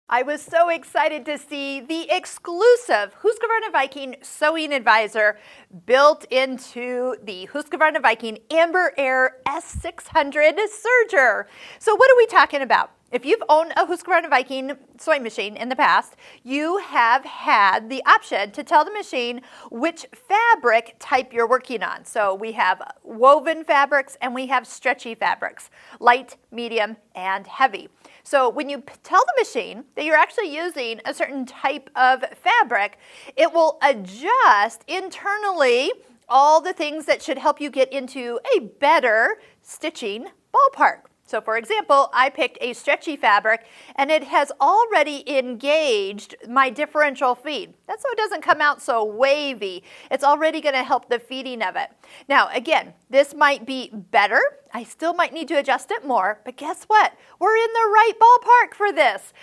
I was so excited to see the exclusive Husqvarna Viking Sewing Advisor built into the Husqvarna Viking Embroidery S600 Serger. So what are we talking about? If you've owned a Husqvarna Viking sewing machine in the past, you have had the option to tell the machine which fabric type you're working on. So we have woven fabrics and we have stretchy fabrics, light, medium, and heavy. So when you tell the machine that you're actually using a certain type of fabric, it will adjust internally all the things that should help you get into a better stitching ballpark. So for example, I picked a stretchy fabric and it has already engaged my differential feed. That's so it doesn't come out so wavy. It's already going to help the feeding of it. Now again, this might be better. I still might need to adjust it more, but guess what? We're in the right ballpark for this.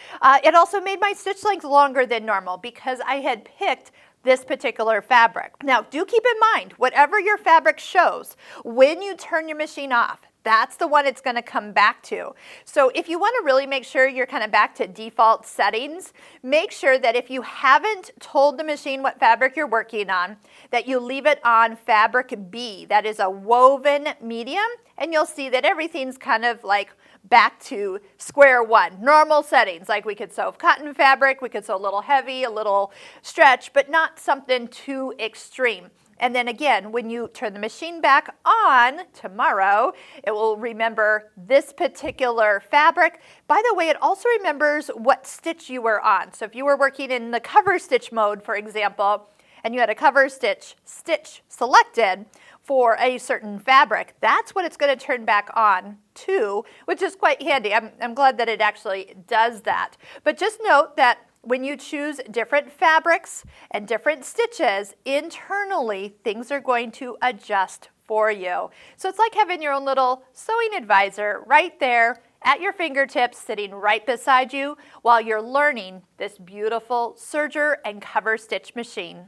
It also made my stitch length longer than normal because I had picked this particular fabric. Now do keep in mind, whatever your fabric shows, when you turn your machine off, that's the one it's going to come back to. So if you want to really make sure you're kind of back to default settings, make sure that if you haven't told the machine what fabric you're working on, that you leave it on fabric B. That is a woven medium, and you'll see that everything's kind of like back to square one. Normal settings, like we could sew cotton fabric, we could sew a little heavy, a little stretch, but not something too extreme. And then again, when you turn the machine back on tomorrow, it will remember this particular fabric. By the way, it also remembers what stitch you were on. So if you were working in the cover stitch mode, for example, and you had a cover stitch selected for a certain fabric, that's what it's going to turn back on to, which is quite handy. I'm glad that it actually does that. But just note that when you choose different fabrics and different stitches, internally, things are going to adjust for you. So it's like having your own little sewing advisor right there at your fingertips, sitting right beside you while you're learning this beautiful serger and cover stitch machine.